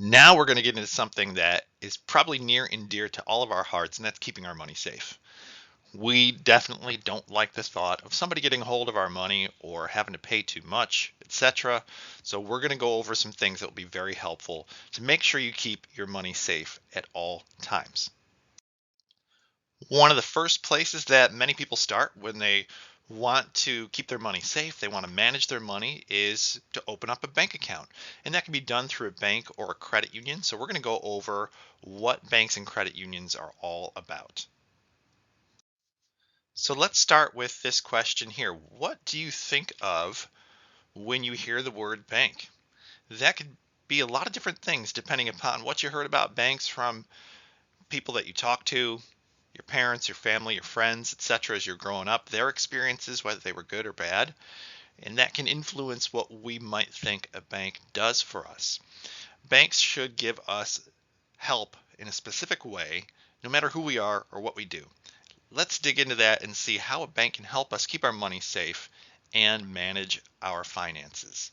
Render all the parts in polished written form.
Now we're going to get into something that is probably near and dear to all of our hearts, and that's keeping our money safe. We definitely don't like the thought of somebody getting hold of our money or having to pay too much, etc. So we're going to go over some things that will be very helpful to make sure you keep your money safe at all times. One of the first places that many people start when they want to keep their money safe, they want to manage their money, is to open up a bank account. And that can be done through a bank or a credit union. So we're going to go over what banks and credit unions are all about. So let's start with this question here. What do you think of when you hear the word bank? That could be a lot of different things depending upon what you heard about banks from people that you talk to, your parents, your family, your friends, etc., as you're growing up, their experiences, whether they were good or bad, and that can influence what we might think a bank does for us. Banks should give us help in a specific way, no matter who we are or what we do. Let's dig into that and see how a bank can help us keep our money safe and manage our finances.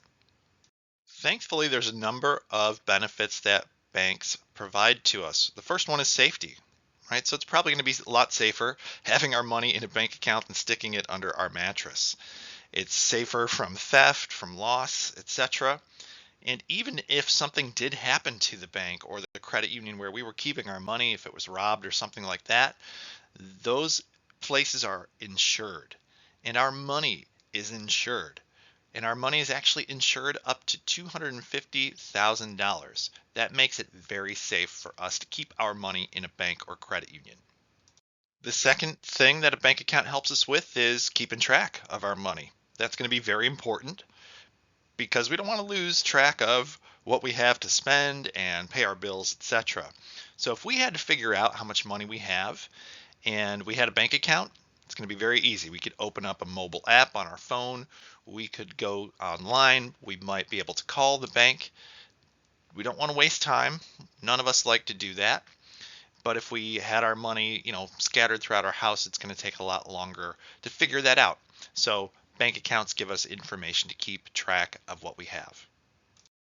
Thankfully, there's a number of benefits that banks provide to us. The first one is safety. Right? So it's probably going to be a lot safer having our money in a bank account than sticking it under our mattress. It's safer from theft, from loss, etc. And even if something did happen to the bank or the credit union where we were keeping our money, if it was robbed or something like that, those places are insured and our money is insured. And our money is actually insured up to $250,000. That makes it very safe for us to keep our money in a bank or credit union. The second thing that a bank account helps us with is keeping track of our money. That's going to be very important because we don't want to lose track of what we have to spend and pay our bills, etc. So if we had to figure out how much money we have and we had a bank account, it's going to be very easy. We could open up a mobile app on our phone. We could go online. We might be able to call the bank. We don't want to waste time. None of us like to do that. But if we had our money, scattered throughout our house, it's going to take a lot longer to figure that out. So bank accounts give us information to keep track of what we have.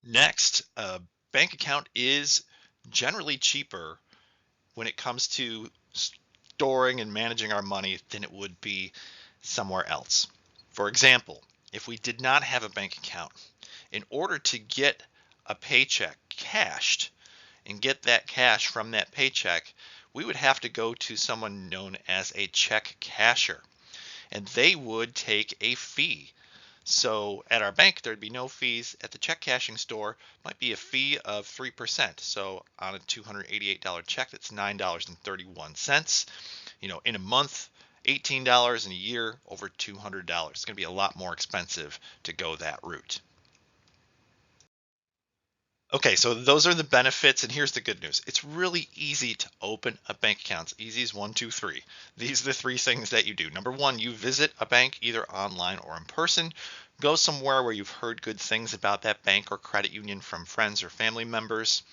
Next, a bank account is generally cheaper when it comes to storing and managing our money than it would be somewhere else. For example, if we did not have a bank account, in order to get a paycheck cashed and get that cash from that paycheck, we would have to go to someone known as a check casher, and they would take a fee. So at our bank, there'd be no fees. At the check cashing store, might be a fee of 3%. So on a $288 check, that's $9.31. In a month, $18, in a year, over $200. It's going to be a lot more expensive to go that route. Okay, so those are the benefits, and here's the good news. It's really easy to open a bank account. It's easy as 1, 2, 3. These are the 3 things that you do. Number 1, you visit a bank either online or in person. Go somewhere where you've heard good things about that bank or credit union from friends or family members.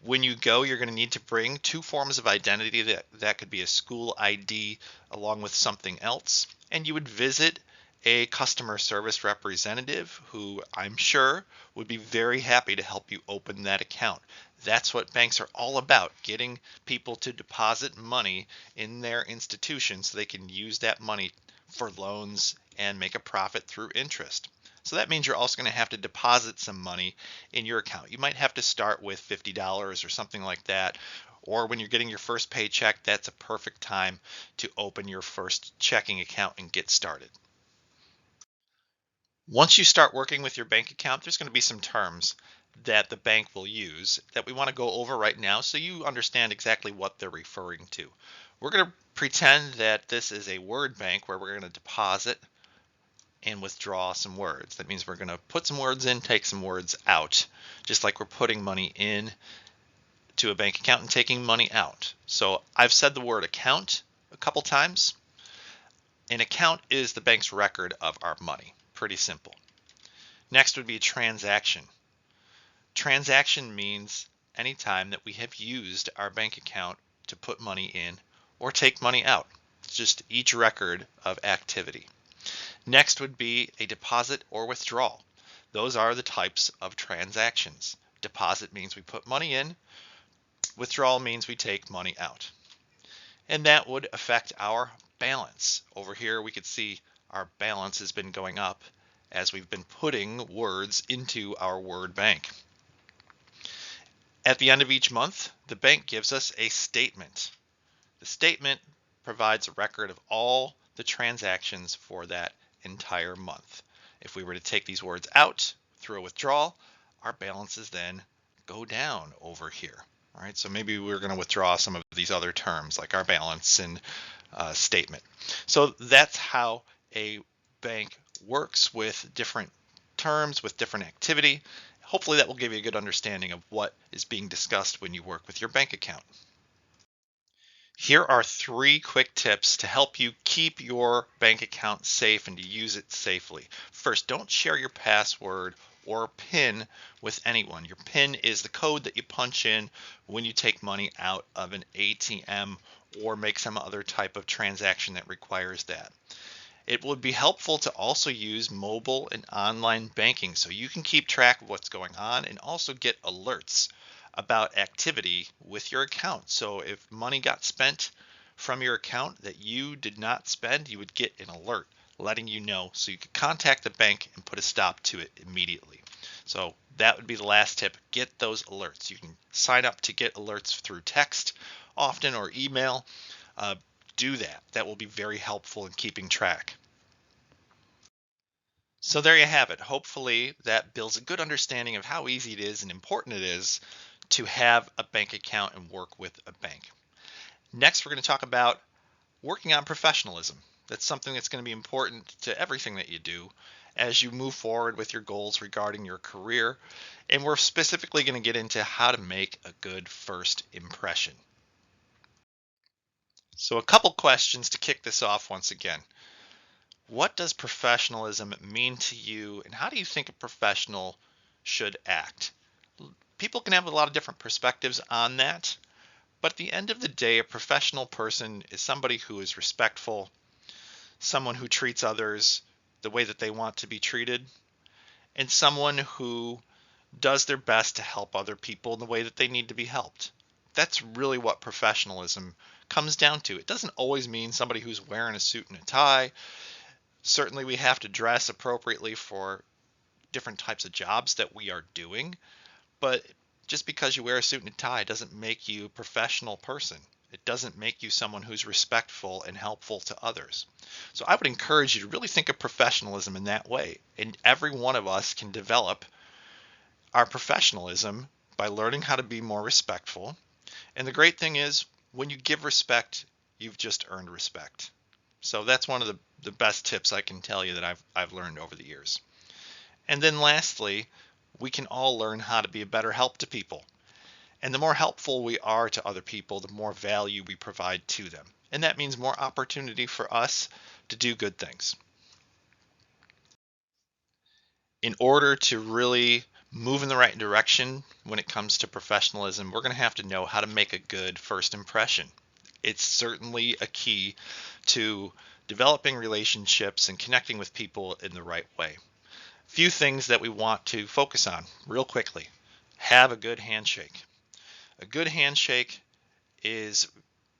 When you go, you're going to need to bring 2 forms of identity. That could be a school ID along with something else. And you would visit a customer service representative who I'm sure would be very happy to help you open that account. That's what banks are all about, getting people to deposit money in their institution so they can use that money for loans and make a profit through interest. So that means you're also going to have to deposit some money in your account. You might have to start with $50 or something like that. Or when you're getting your first paycheck, that's a perfect time to open your first checking account and get started. Once you start working with your bank account, there's going to be some terms that the bank will use that we want to go over right now so you understand exactly what they're referring to. We're going to pretend that this is a word bank where we're going to deposit and withdraw some words. That means we're going to put some words in, take some words out, just like we're putting money in to a bank account and taking money out. So I've said the word account a couple times. An account is the bank's record of our money. Pretty simple. Next would be a transaction. Transaction means any time that we have used our bank account to put money in or take money out. It's just each record of activity. Next would be a deposit or withdrawal. Those are the types of transactions. Deposit means we put money in. Withdrawal means we take money out. And that would affect our balance. Over here, we could see our balance has been going up as we've been putting words into our word bank. At the end of each month, the bank gives us a statement. The statement provides a record of all the transactions for that entire month. If we were to take these words out through a withdrawal, our balances then go down over here. All right, so maybe we're going to withdraw some of these other terms like our balance and statement. So that's how a bank works with different terms, with different activity. Hopefully that will give you a good understanding of what is being discussed when you work with your bank account. Here are 3 quick tips to help you keep your bank account safe and to use it safely. First, don't share your password or PIN with anyone. Your PIN is the code that you punch in when you take money out of an ATM or make some other type of transaction that requires that. It would be helpful to also use mobile and online banking so you can keep track of what's going on and also get alerts about activity with your account. So if money got spent from your account that you did not spend, you would get an alert letting you know so you could contact the bank and put a stop to it immediately. So that would be the last tip. Get those alerts. You can sign up to get alerts through text often or email. Do that. That will be very helpful in keeping track. So there you have it. Hopefully that builds a good understanding of how easy it is and important it is to have a bank account and work with a bank. Next, we're going to talk about working on professionalism. That's something that's going to be important to everything that you do as you move forward with your goals regarding your career. And we're specifically going to get into how to make a good first impression. So a couple questions to kick this off once again. What does professionalism mean to you, and how do you think a professional should act? People can have a lot of different perspectives on that, but at the end of the day, a professional person is somebody who is respectful, someone who treats others the way that they want to be treated, and someone who does their best to help other people in the way that they need to be helped. That's really what professionalism comes down to. It doesn't always mean somebody who's wearing a suit and a tie. Certainly we have to dress appropriately for different types of jobs that we are doing, but just because you wear a suit and a tie doesn't make you a professional person. It doesn't make you someone who's respectful and helpful to others. So I would encourage you to really think of professionalism in that way. And every one of us can develop our professionalism by learning how to be more respectful. And the great thing is, when you give respect, you've just earned respect. So that's one of the best tips I can tell you that I've learned over the years. And then lastly, we can all learn how to be a better help to people. And the more helpful we are to other people, the more value we provide to them. And that means more opportunity for us to do good things. In order to really move in the right direction when it comes to professionalism, we're going to have to know how to make a good first impression. It's certainly a key to developing relationships and connecting with people in the right way. Few things that we want to focus on real quickly. Have a good handshake. A good handshake is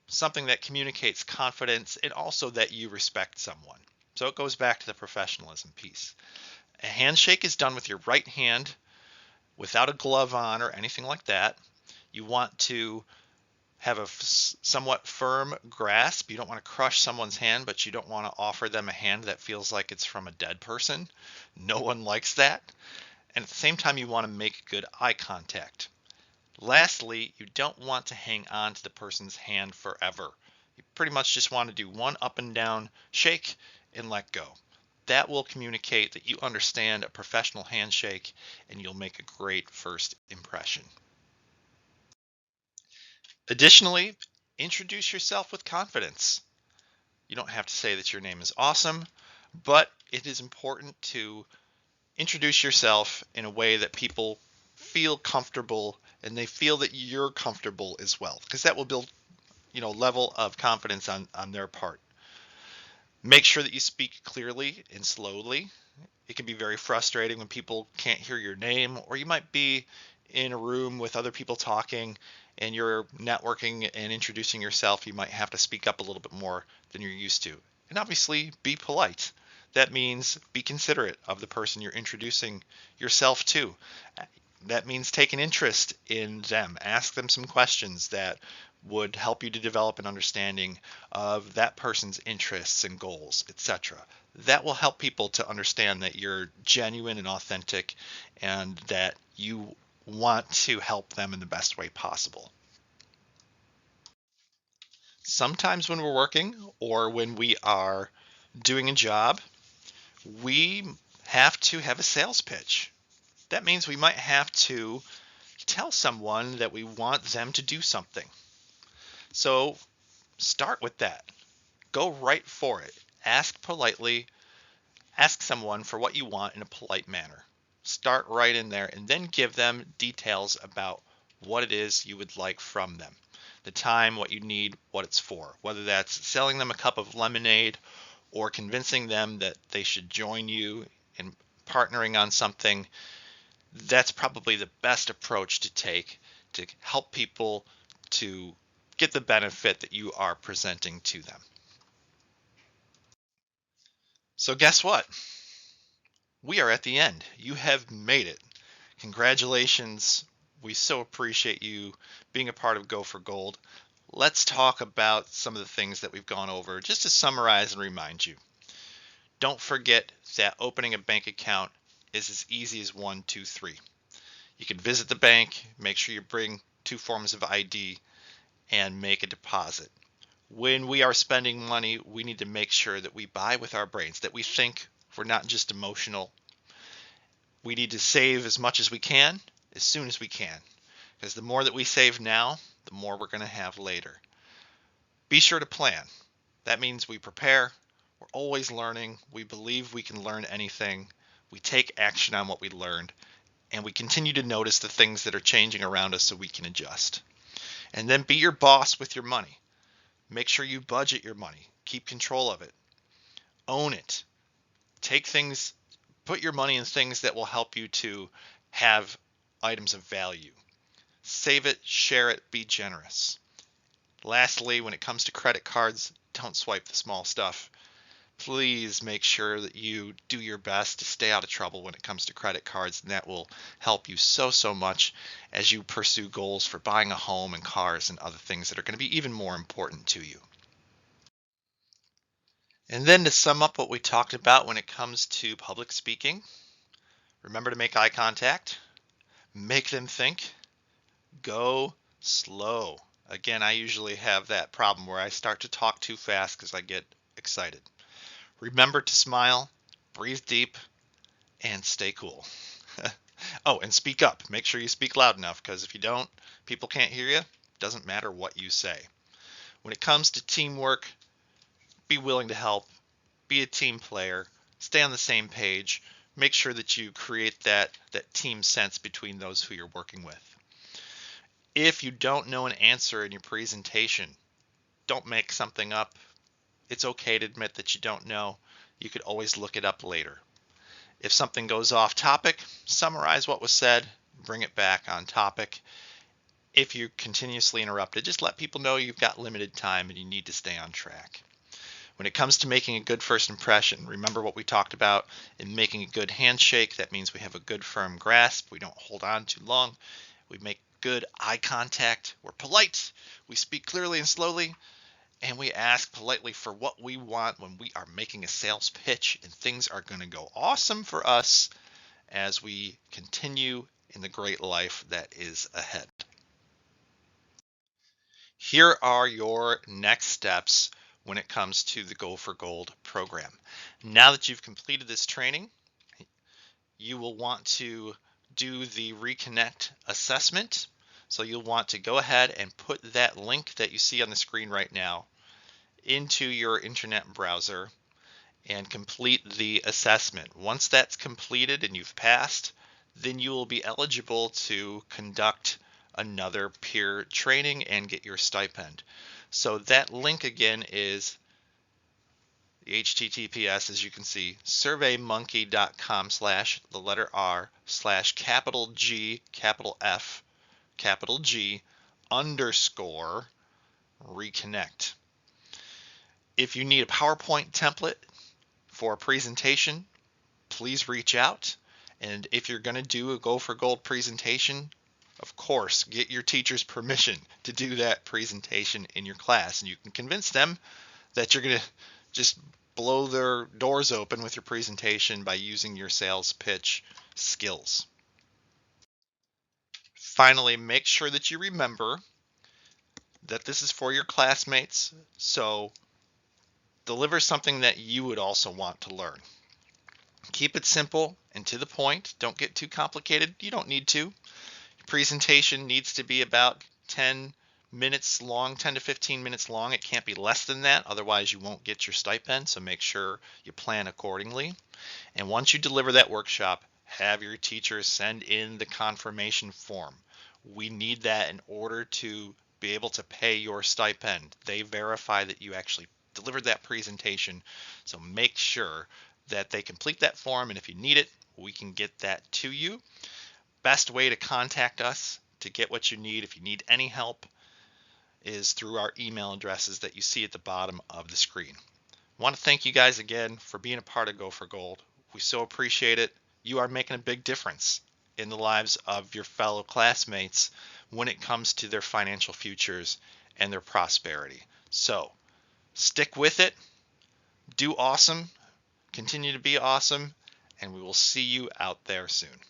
something that communicates confidence and also that you respect someone. So it goes back to the professionalism piece. A handshake is done with your right hand without a glove on or anything like that. You want to have a somewhat firm grasp. You don't want to crush someone's hand, but you don't want to offer them a hand that feels like it's from a dead person. No one likes that. And at the same time, you want to make good eye contact. Lastly, you don't want to hang on to the person's hand forever. You pretty much just want to do one up and down shake and let go. That will communicate that you understand a professional handshake and you'll make a great first impression. Additionally, introduce yourself with confidence. You don't have to say that your name is awesome, but it is important to introduce yourself in a way that people feel comfortable and they feel that you're comfortable as well, because that will build, level of confidence on their part. Make sure that you speak clearly and slowly. It can be very frustrating when people can't hear your name, or you might be in a room with other people talking and you're networking and introducing yourself, you might have to speak up a little bit more than you're used to. And obviously, be polite. That means be considerate of the person you're introducing yourself to. That means take an interest in them. Ask them some questions that would help you to develop an understanding of that person's interests and goals, etc. That will help people to understand that you're genuine and authentic and that you want to help them in the best way possible. Sometimes when we're working or when we are doing a job, we have to have a sales pitch. That means we might have to tell someone that we want them to do something. So start with that. Go right for it. Ask politely. Ask someone for what you want in a polite manner. Start right in there and then give them details about what it is you would like from them. The time, what you need, what it's for. Whether that's selling them a cup of lemonade or convincing them that they should join you in partnering on something, that's probably the best approach to take to help people to get the benefit that you are presenting to them. So guess what? We are at the end. You have made it. Congratulations. We so appreciate you being a part of Go for Gold. Let's talk about some of the things that we've gone over just to summarize and remind you. Don't forget that opening a bank account is as easy as 1, 2, 3. You can visit the bank, make sure you bring 2 forms of ID, and make a deposit. When we are spending money, we need to make sure that we buy with our brains, that we think. We're not just emotional. We need to save as much as we can, as soon as we can, because the more that we save now, the more we're going to have later. Be sure to plan. That means we prepare. We're always learning. We believe we can learn anything. We take action on what we learned, and we continue to notice the things that are changing around us so we can adjust. And then be your boss with your money. Make sure you budget your money. Keep control of it. Own it. Put your money in things that will help you to have items of value. Save it, share it, be generous. Lastly, when it comes to credit cards, don't swipe the small stuff. Please make sure that you do your best to stay out of trouble when it comes to credit cards, and that will help you so much as you pursue goals for buying a home and cars and other things that are going to be even more important to you. And then to sum up what we talked about when it comes to public speaking, remember to make eye contact, make them think, go slow. Again, I usually have that problem where I start to talk too fast because I get excited. Remember to smile, breathe deep, and stay cool. Oh, and speak up. Make sure you speak loud enough, because if you don't, people can't hear you. Doesn't matter what you say. When it comes to teamwork, be willing to help, be a team player, stay on the same page, make sure that you create that team sense between those who you're working with. If you don't know an answer in your presentation, don't make something up. It's okay to admit that you don't know. You could always look it up later. If something goes off topic, summarize what was said, bring it back on topic. If you're continuously interrupted, just let people know you've got limited time and you need to stay on track. When it comes to making a good first impression, remember what we talked about in making a good handshake. That means we have a good firm grasp. We don't hold on too long. We make good eye contact. We're polite. We speak clearly and slowly. And we ask politely for what we want when we are making a sales pitch. And things are going to go awesome for us as we continue in the great life that is ahead. Here are your next steps when it comes to the Go for Gold program. Now that you've completed this training, you will want to do the Reconnect assessment. So you'll want to go ahead and put that link that you see on the screen right now into your internet browser and complete the assessment. Once that's completed and you've passed, then you will be eligible to conduct another peer training and get your stipend. So that link again is The HTTPS, as you can see, surveymonkey.com/R/G _reconnect. If you need a PowerPoint template for a presentation, please reach out. And if you're going to do a Go for Gold presentation, of course, get your teacher's permission to do that presentation in your class. And you can convince them that you're going to just blow their doors open with your presentation by using your sales pitch skills. Finally, make sure that you remember that this is for your classmates, so deliver something that you would also want to learn. Keep it simple and to the point. Don't get too complicated. You don't need to. Your presentation needs to be about 10 minutes long, 10 to 15 minutes long. It can't be less than that, otherwise you won't get your stipend, so make sure you plan accordingly. And once you deliver that workshop, have your teacher send in the confirmation form. We need that in order to be able to pay your stipend. They verify that you actually delivered that presentation, so make sure that they complete that form, and if you need it, we can get that to you. Best way to contact us to get what you need, if you need any help, is through our email addresses that you see at the bottom of the screen. I want to thank you guys again for being a part of Go for Gold. We so appreciate it. You are making a big difference in the lives of your fellow classmates when it comes to their financial futures and their prosperity. So stick with it, do awesome, continue to be awesome, and we will see you out there soon.